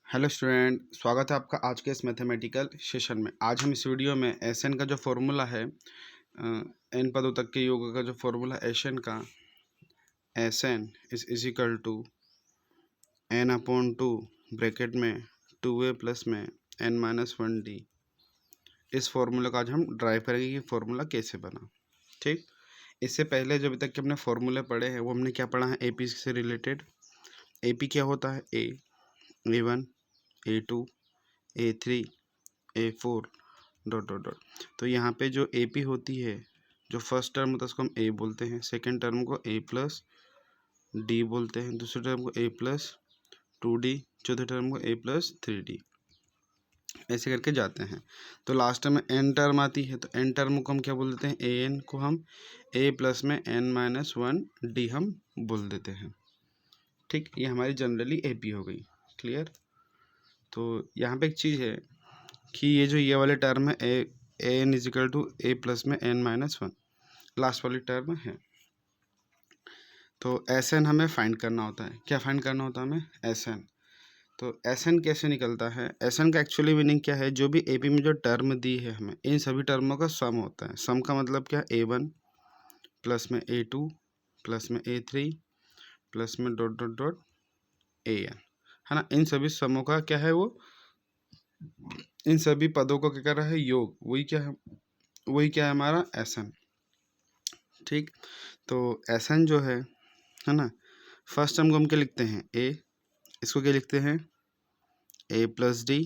Hello student, स्वागत है आपका आज के इस मैथमेटिकल सेशन में। आज हम इस वीडियो में एस एन का जो फॉर्मूला है, एन पदों तक के योग का जो फॉर्मूला एस एन का, S N is equal to N upon two bracket में 2a प्लस में n माइनस 1d, इस फॉर्मूला का आज हम ड्राइव करेंगे कि फॉर्मूला कैसे बना। ठीक, इससे पहले जो अभी तक के हमने फॉर्मूले पढ़े हैं वो हमने क्या पढ़ा है, AP से रिलेटेड। AP क्या होता है, A1 A2 A3 A4 dot dot dot. तो यहाँ पे जो AP होती है, जो फर्स्ट टर्म होता है उसको हम A बोलते हैं, सेकेंड टर्म को A प्लस D बोलते हैं, दूसरे टर्म को A प्लस 2D, चौथे टर्म को A प्लस 3D, ऐसे करके जाते हैं। तो लास्ट में N टर्म आती है, तो N टर्म को हम क्या बोल देते हैं, AN को हम A प्लस में N माइनस 1D हम बोल देते हैं। ठीक, ये हमारी जनरली AP हो गई। क्लियर। तो यहाँ पे एक चीज़ है कि ये वाले टर्म है N is equal to A plus में N माइनस 1, लास्ट वाली टर्म है। तो एस एन हमें फाइंड करना होता है। क्या फाइंड करना होता है हमें, एस एन। तो एस एन कैसे निकलता है, एस एन का एक्चुअली मीनिंग क्या है, जो भी AP में जो टर्म दी है हमें, इन सभी टर्मों का सम होता है। सम का मतलब क्या, A1 प्लस में A2 प्लस में A3 प्लस में डॉट डॉट डॉट AN, है ना। इन सभी समों का क्या है, वो इन सभी पदों को क्या कर रहा है, योग। वही क्या है हमारा एस एन। ठीक, तो एस एन जो है ना, फर्स्ट टर्म को हम क्या लिखते हैं, A, इसको क्या लिखते हैं, A plus D,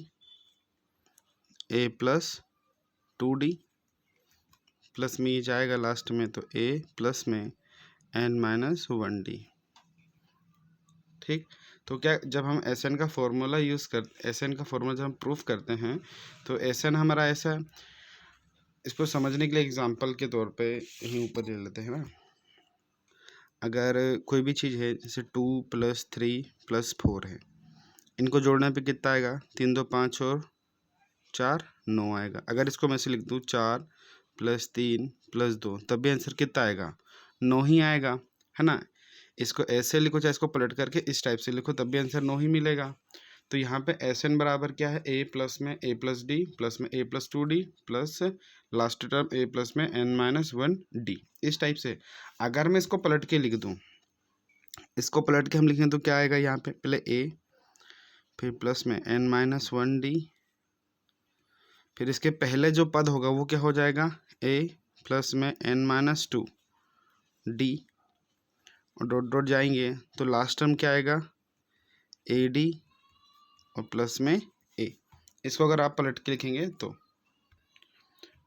A plus 2D plus में ये जाएगा लास्ट में, तो A प्लस में N माइनस 1D। ठीक, तो क्या, जब हम एस एन का फॉर्मूला एस एन का फॉर्मूला जब हम प्रूफ करते हैं, तो एस एन हमारा ऐसा है। इसको समझने के लिए एग्जांपल के तौर पे यहीं ऊपर ले लेते हैं ना। अगर कोई भी चीज़ है, जैसे 2 प्लस 3 प्लस 4 है, इनको जोड़ने पे कितना आएगा, 3 2 5 और 4 9 आएगा। अगर इसको मैं से लिख दूँ 4 प्लस 3 प्लस 2, तब भी आंसर कितना आएगा, 9 ही आएगा, है ना। इसको ऐसे लिखो चाहे इसको पलट करके इस टाइप से लिखो, तब भी आंसर 9 ही मिलेगा। तो यहाँ पे एस एन बराबर क्या है, A प्लस में A प्लस D प्लस में A plus 2D plus last term A plus में N माइनस 1D, इस टाइप से। अगर मैं इसको पलट के लिख दूँ, इसको पलट के हम लिखें तो क्या आएगा, यहाँ पे पहले A, फिर प्लस में N माइनस 1D, फिर इसके पहले जो पद होगा वो क्या हो जाएगा, A प्लस में N माइनस 2D, और डॉट डॉट जाएंगे तो लास्ट टर्म क्या आएगा, AD और प्लस में A। इसको अगर आप पलट के लिखेंगे तो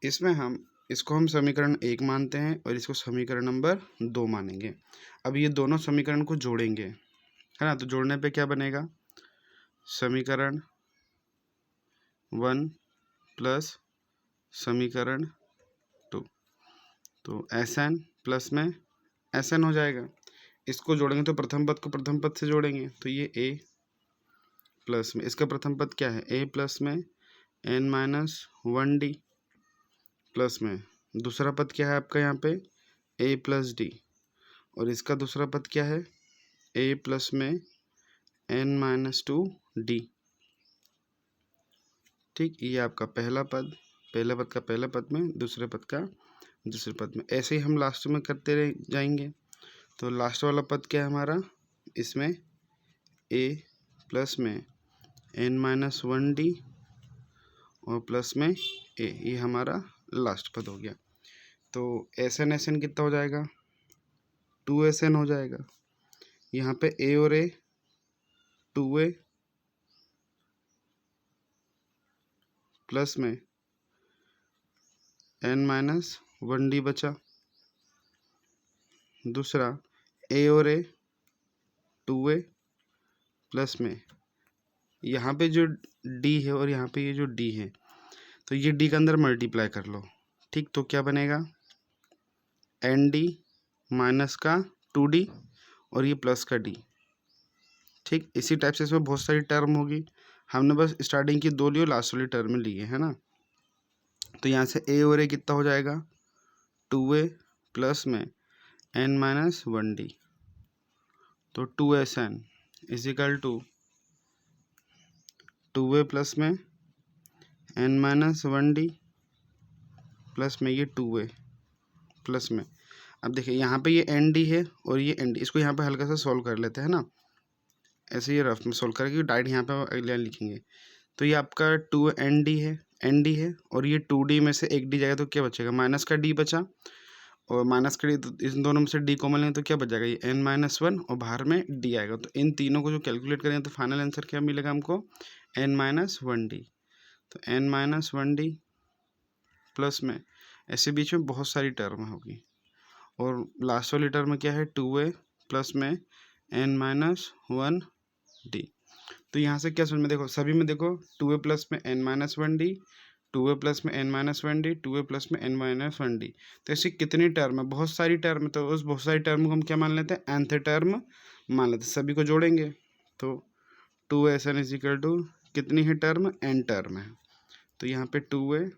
इसमें इसको हम समीकरण 1 मानते हैं और इसको समीकरण नंबर 2 मानेंगे। अब ये दोनों समीकरण को जोड़ेंगे, है ना। तो जोड़ने पे क्या बनेगा, समीकरण 1 प्लस समीकरण 2, तो एस एन प्लस में एस एन हो जाएगा। इसको जोड़ेंगे तो प्रथम पद को प्रथम पद से जोड़ेंगे, तो ये A प्लस में, इसका प्रथम पद क्या है, A प्लस में N माइनस 1D प्लस में दूसरा पद क्या है आपका यहाँ पे, A प्लस D, और इसका दूसरा पद क्या है, A प्लस में N माइनस 2D। ठीक, ये आपका पहला पद, पहले पद का पहले पद में, दूसरे पद का दूसरे पद में, ऐसे ही हम लास्ट में करते रह जाएंगे। तो लास्ट वाला पद क्या है हमारा, इसमें A प्लस में N माइनस 1D और प्लस में A, ये हमारा लास्ट पद हो गया। तो एस एन कितना हो जाएगा, 2SN हो जाएगा। यहाँ पे A और A 2A प्लस में N माइनस 1D बचा। दूसरा A और A 2A प्लस में यहाँ पे जो D है और यहाँ पे ये जो D है, तो ये D के अंदर मल्टीप्लाई कर लो। ठीक, तो क्या बनेगा, ND माइनस का 2D और ये प्लस का D। ठीक, इसी टाइप से इसमें बहुत सारी टर्म होगी, हमने बस स्टार्टिंग की 2 ली और लास्ट वाली टर्म ली है ना। तो यहाँ से A और A कितना हो जाएगा, 2A प्लस में N माइनस 1D, तो 2SN is equal to 2a plus में n-1d प्लस में ये 2a प्लस में, अब देखिए यहाँ पे ये nd है और ये nd, इसको यहाँ पे हल्का सा सॉल्व कर लेते हैं ना, ऐसे ये रफ में सॉल्व करके डायरेक्ट यहाँ पे अगले लिखेंगे। तो ये आपका 2nd है और ये 2d में से एक d जाएगा तो क्या बचेगा, माइनस का d बचा, और माइनस का d, तो इन दोनों में से d कॉमन लेंगे तो क्या बच जाएगा, ये n-1 और बाहर में d आएगा। तो इन तीनों को जो कैलकुलेट करेंगे तो फाइनल आंसर क्या मिलेगा हमको, n-1d। तो n-1d प्लस में ऐसे बीच में बहुत सारी टर्म होगी, और लास्ट वाली टर्म क्या है 2a प्लस में n-1d। तो यहाँ से क्या समझ में, देखो सभी में देखो 2a प्लस में n-1d, 2a प्लस में n-1d, 2a प्लस में n-1d। तो ऐसी कितनी टर्म है, बहुत सारी टर्म है। तो उस बहुत सारी टर्म को हम क्या मान लेते हैं, nth टर्म मान लेते हैं। सभी को जोड़ेंगे तो 2sn इज इक्वल टू कितनी है टर्म, n टर्म है। तो यहाँ पे 2a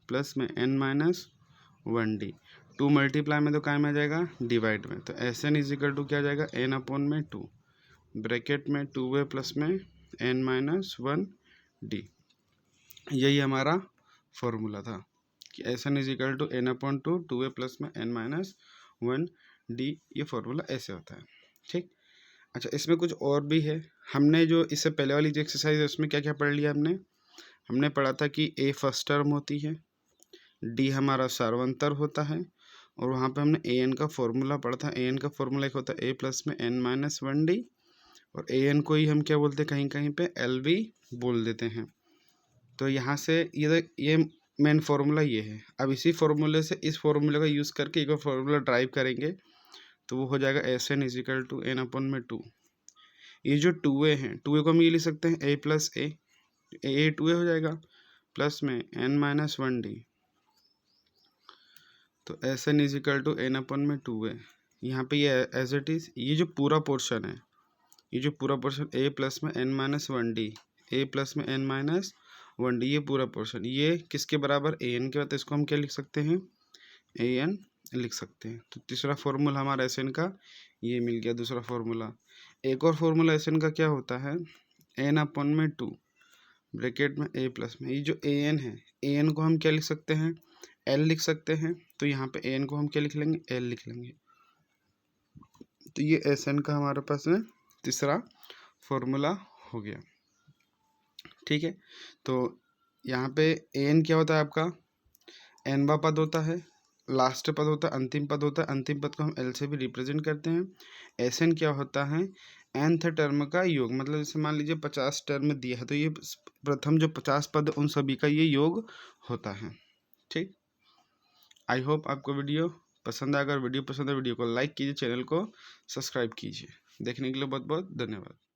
प्लस में n-1d, 2 मल्टीप्लाई में तो काय में आ जाएगा, डिवाइड में। तो sn इज इक्वल टू क्या आ जाएगा, n/2 ब्रैकेट में 2a प्लस में n-1d। यही हमारा फॉर्मूला था कि sn is equal to n/2 2a plus में n-1d। ये फॉर्मूला ऐसे होता है, ठीक। अच्छा, इसमें कुछ और भी है। हमने जो इससे पहले वाली जो एक्सरसाइज है उसमें क्या क्या पढ़ लिया हमने पढ़ा था कि a फर्स्ट टर्म होती है, d हमारा सार्वंतर होता है, और वहाँ पे हमने an का फॉर्मूला पढ़ा था। an का फॉर्मूला एक होता है a प्लस में n-1d, और an को ही हम क्या बोलते हैं, कहीं कहीं पे l भी बोल देते हैं। तो यहाँ से ये मेन फार्मूला ये है। अब इसी फार्मूले से इस फार्मूले का यूज़ करके एक और फार्मूला ड्राइव करेंगे तो वो हो जाएगा sn is equal to n/2। ये जो 2a है, 2a को हम ये लिख सकते हैं a प्लस a, 2a हो जाएगा प्लस में n-1d। तो sn is equal to n/2a। यहाँ पे ये एज इट इज़, ये जो पूरा पोर्शन है, ये जो पूरा पोर्शन a प्लस में n-1d, a प्लस में n-1d, ये पूरा पोर्शन ये किसके बराबर, an के बाद इसको हम क्या लिख सकते हैं, an लिख सकते हैं। तो तीसरा फॉर्मूला हमारा sn का ये मिल गया, दूसरा फॉर्मूला। एक और फॉर्मूला sn का क्या होता है, n/2 ब्रैकेट में a प्लस में, ये जो an है, an को हम क्या लिख सकते हैं, l लिख सकते हैं। तो यहाँ पे an को हम क्या लिख लेंगे, l लिख लेंगे। तो ये sn का हमारे पास में तीसरा फॉर्मूला हो गया, ठीक है। तो यहाँ पे an क्या होता है आपका, nवा पद होता है, लास्ट पद होता है, अंतिम पद होता है। अंतिम पद को हम l से भी रिप्रेजेंट करते हैं। sn क्या होता है, nth टर्म का योग। मतलब जैसे मान लीजिए 50 टर्म दिया है तो ये प्रथम जो 50 पद उन सभी का ये योग होता है, ठीक। आई होप आपको वीडियो पसंद आएगा। वीडियो पसंद है वीडियो को लाइक कीजिए, चैनल को सब्सक्राइब कीजिए। देखने के लिए बहुत बहुत धन्यवाद।